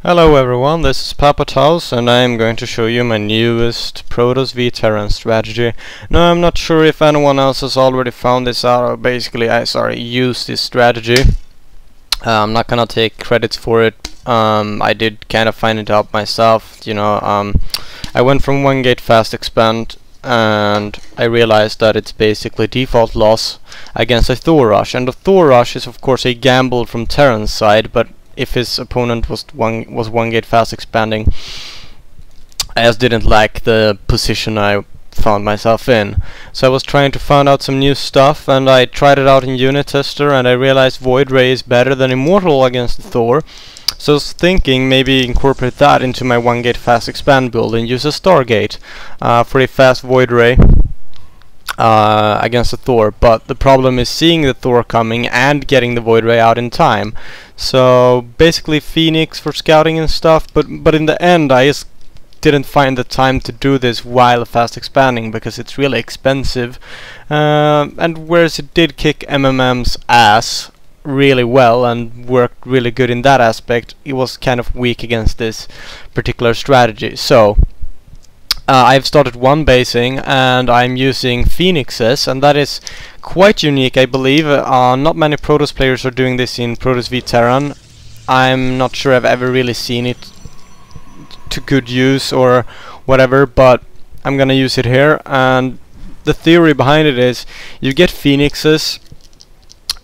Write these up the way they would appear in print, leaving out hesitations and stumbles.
Hello everyone, this is Papataus and I am going to show you my newest Protoss v Terran strategy. Now I'm not sure if anyone else has already found this out, or basically used this strategy. I'm not gonna take credits for it. I did kind of find it out myself, I went from 1 gate fast expand and I realized that it's basically default loss against a Thor rush, and the Thor rush is of course a gamble from Terran's side, but if his opponent was one gate fast expanding, I just didn't like the position I found myself in. So I was trying to find out some new stuff, and I tried it out in Unit Tester, and I realized Void Ray is better than Immortal against Thor. So I was thinking maybe incorporate that into my 1 gate fast expand build and use a Stargate for a fast Void Ray against the Thor, but the problem is seeing the Thor coming and getting the Void Ray out in time. So basically Phoenix for scouting and stuff, but in the end I just didn't find the time to do this while fast expanding because it's really expensive, and whereas it did kick MMM's ass really well and worked really good in that aspect, it was kind of weak against this particular strategy. So I've started one basing and I'm using Phoenixes, and that is quite unique, I believe. Not many Protoss players are doing this in Protoss v Terran. I'm not sure I've ever really seen it to good use or whatever, but I'm gonna use it here. And the theory behind it is you get Phoenixes,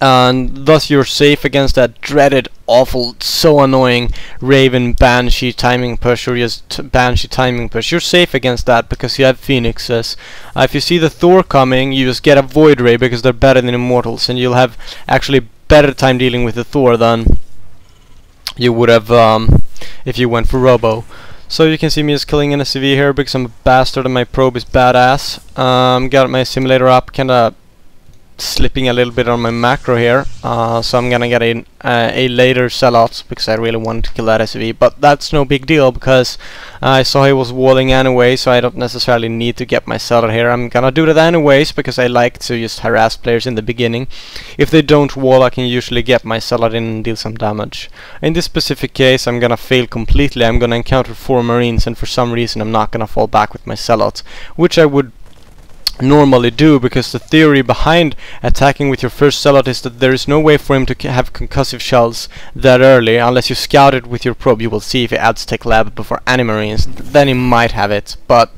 and thus you're safe against that dreaded, awful, so annoying Raven Banshee timing push, or just Banshee timing push. You're safe against that because you have Phoenixes. If you see the Thor coming, you just get a Void Ray because they're better than Immortals, and you'll have actually better time dealing with the Thor than you would have if you went for Robo. So you can see me just killing an SCV here because I'm a bastard and my probe is badass. Got my simulator up, kinda slipping a little bit on my macro here, so I'm gonna get a later sellout because I really wanted to kill that SCV, but that's no big deal because I saw he was walling anyway, so I don't necessarily need to get my sellout here. I'm gonna do that anyways because I like to just harass players in the beginning. If they don't wall, I can usually get my sellout in and deal some damage. In this specific case I'm gonna fail completely. I'm gonna encounter 4 Marines, and for some reason I'm not gonna fall back with my sellout, which I would normally do, because the theory behind attacking with your first sellout is that there is no way for him to have concussive shells that early unless you scout it with your probe. You will see if he adds tech lab before any Marines, then he might have it, but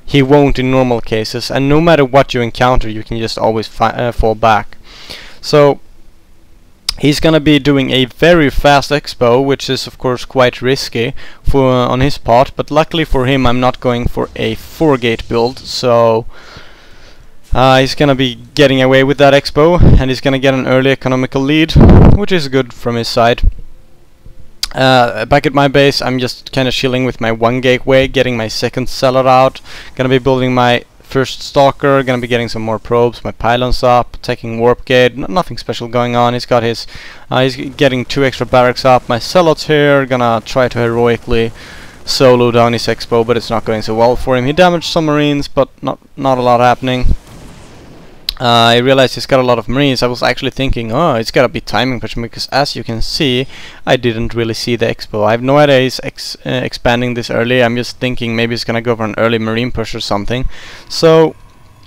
he won't in normal cases, and no matter what you encounter you can just always fall back. So he's gonna be doing a very fast expo, which is of course quite risky for on his part, but luckily for him I'm not going for a 4 gate build, so he's gonna be getting away with that expo, and he's gonna get an early economical lead, which is good from his side. Back at my base I'm just kinda chilling with my 1 gateway, getting my second sellout out, gonna be building my first stalker, gonna be getting some more probes, my pylons up, taking warp gate, nothing special going on. He's got his, he's getting 2 extra barracks up, my sellouts here, gonna try to heroically solo down his expo, but it's not going so well for him. He damaged some Marines, but not a lot happening. I realized he's got a lot of Marines. I was actually thinking, oh, it's gotta be timing pushing, because as you can see, I didn't really see the expo. I have no idea he's expanding this early. I'm just thinking maybe he's gonna go for an early Marine push or something. So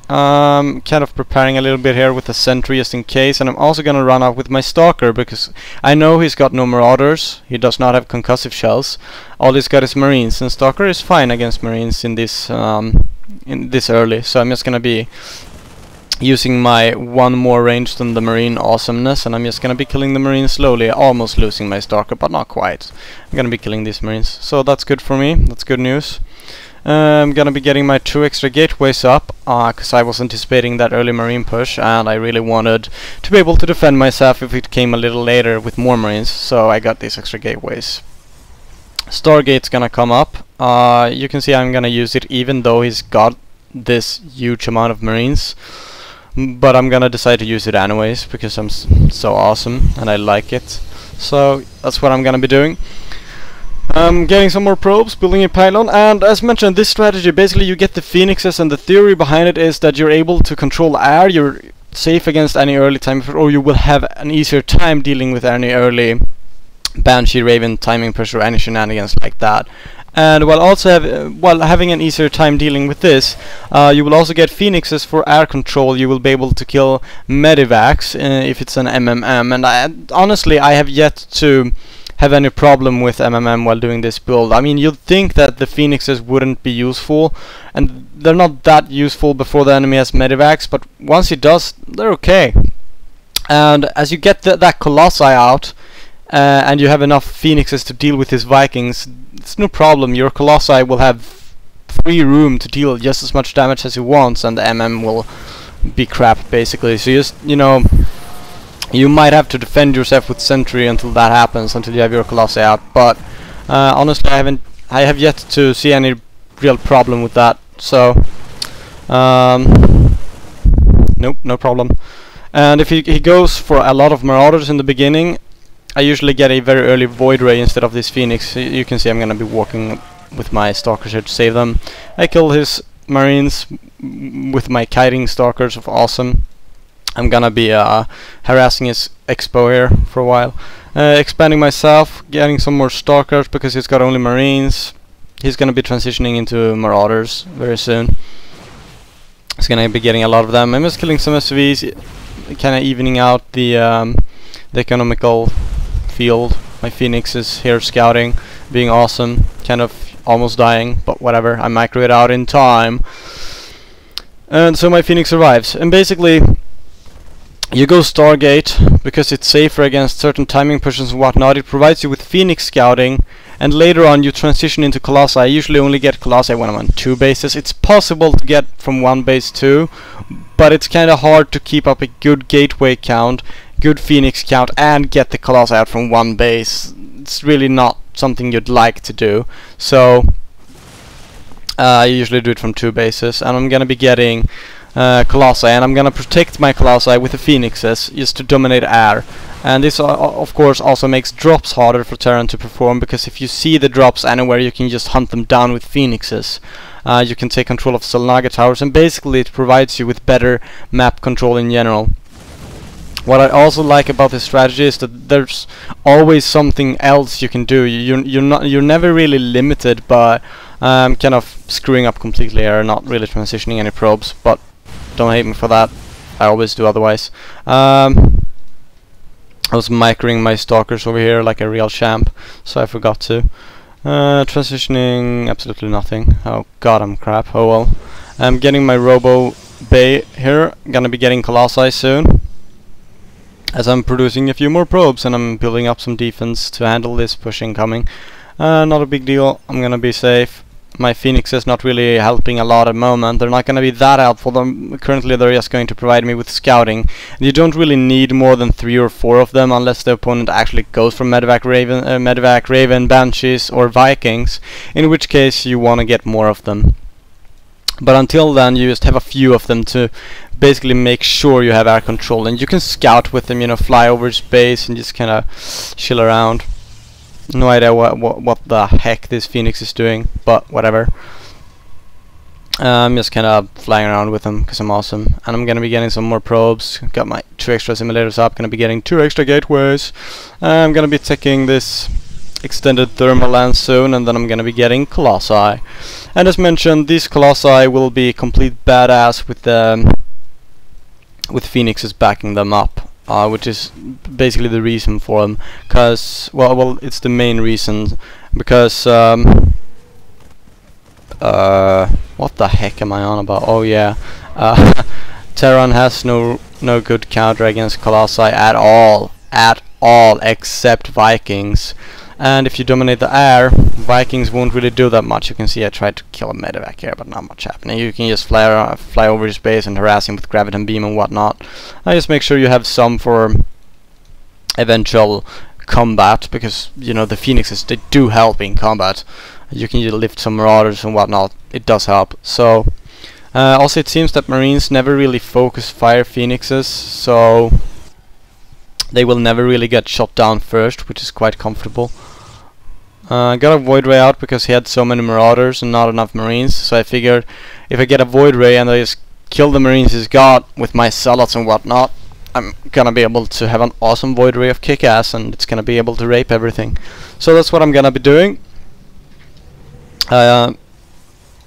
kind of preparing a little bit here with the sentry just in case, and I'm also gonna run out with my stalker because I know he's got no marauders, he does not have concussive shells, all he's got is Marines, and stalker is fine against Marines in this early. So I'm just gonna be using my 1 more range than the Marine awesomeness, and I'm just gonna be killing the Marines slowly, almost losing my stalker, but not quite. I'm gonna be killing these Marines, so that's good for me, that's good news. I'm gonna be getting my 2 extra gateways up, because I was anticipating that early Marine push, and I really wanted to be able to defend myself if it came a little later with more Marines, so I got these extra gateways. Stargate's gonna come up. You can see I'm gonna use it even though he's got this huge amount of Marines, but I'm gonna decide to use it anyways because I'm so awesome and I like it. So that's what I'm gonna be doing. I'm getting some more probes, building a pylon, and as mentioned, this strategy, basically you get the Phoenixes, and the theory behind it is that you're able to control air, you're safe against any early time, or you will have an easier time dealing with any early Banshee, Raven, timing pressure, any shenanigans like that. And while also while having an easier time dealing with this, you will also get Phoenixes for air control. You will be able to kill Medivacs if it's an MMM, and honestly I have yet to have any problem with MMM while doing this build. I mean, you'd think that the Phoenixes wouldn't be useful, and they're not that useful before the enemy has Medivacs, but once he does, they're okay. And as you get that Colossi out, and you have enough Phoenixes to deal with his Vikings, it's no problem. Your Colossi will have free room to deal just as much damage as he wants, and the MM will be crap basically. So just, you know, you might have to defend yourself with Sentry until that happens, until you have your Colossi out. But honestly, I have yet to see any real problem with that. So nope, no problem. And if he goes for a lot of Marauders in the beginning, I usually get a very early Void Ray instead of this Phoenix. You can see I'm gonna be walking with my Stalkers here to save them. I kill his Marines with my Kiting Stalkers of awesome. I'm gonna be harassing his Expo here for a while. Expanding myself, getting some more Stalkers because he's got only Marines. He's gonna be transitioning into Marauders very soon. He's gonna be getting a lot of them. I'm just killing some SVs, kinda evening out the economical field. My Phoenix is here scouting, being awesome, kind of almost dying, but whatever, I micro it out in time. And so my Phoenix survives. And basically, you go Stargate because it's safer against certain timing pushes and whatnot. It provides you with Phoenix scouting, and later on you transition into Colossi. I usually only get Colossi when I'm on 2 bases. It's possible to get from 1 base 2, but it's kinda hard to keep up a good gateway count, good Phoenix count, and get the Colossi out from 1 base. It's really not something you'd like to do. So I usually do it from 2 bases, and I'm gonna be getting Colossi, and I'm gonna protect my Colossi with the Phoenixes just to dominate air. And this of course also makes drops harder for Terran to perform, because if you see the drops anywhere you can just hunt them down with Phoenixes. You can take control of Salnaga towers, and basically it provides you with better map control in general. What I also like about this strategy is that there's always something else you can do. You're never really limited by kind of screwing up completely or not really transitioning any probes, but don't hate me for that. I always do otherwise. I was microing my Stalkers over here like a real champ, so I forgot to. Transitioning absolutely nothing. Oh god, I'm crap. Oh well. I'm getting my Robo Bay here. Gonna be getting Colossi soon, as I'm producing a few more probes and I'm building up some defense to handle this push incoming. Not a big deal, I'm gonna be safe. My Phoenix is not really helping a lot at the moment. They're not gonna be that helpful. Currently they're just going to provide me with scouting. And you don't really need more than 3 or 4 of them unless the opponent actually goes for Medivac, Raven, Banshees or Vikings, in which case you wanna get more of them. But until then you just have a few of them to basically make sure you have air control, and you can scout with them, you know, fly over space and just kinda chill around. No idea what the heck this Phoenix is doing, but whatever. I'm just kinda flying around with them because I'm awesome, and I'm gonna be getting some more probes. Got my 2 extra simulators up, gonna be getting 2 extra gateways. I'm gonna be taking this extended thermal lens soon, and then I'm gonna be getting Colossi. And as mentioned, these Colossi will be complete badass with Phoenixes backing them up, which is basically the reason for them. Cause well, it's the main reason. Because what the heck am I on about? Oh yeah, Terran has no good counter against Colossi at all, except Vikings. And if you dominate the air, Vikings won't really do that much. You can see I tried to kill a Medivac here, but not much happening. You can just fly over his base and harass him with Graviton Beam and whatnot. I just make sure you have some for eventual combat, because, you know, the Phoenixes, they do help in combat. You can lift some Marauders and whatnot. It does help. So, also it seems that Marines never really focus fire Phoenixes, so they will never really get shot down first, which is quite comfortable. I got a Void Ray out because he had so many Marauders and not enough Marines, so I figured if I get a Void Ray and I just kill the Marines he's got with my Zealots and whatnot, I'm gonna be able to have an awesome void ray of kick-ass, and it's gonna be able to rape everything. So that's what I'm gonna be doing.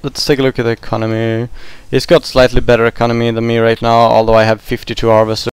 Let's take a look at the economy. He's got slightly better economy than me right now, although I have 52 harvesters.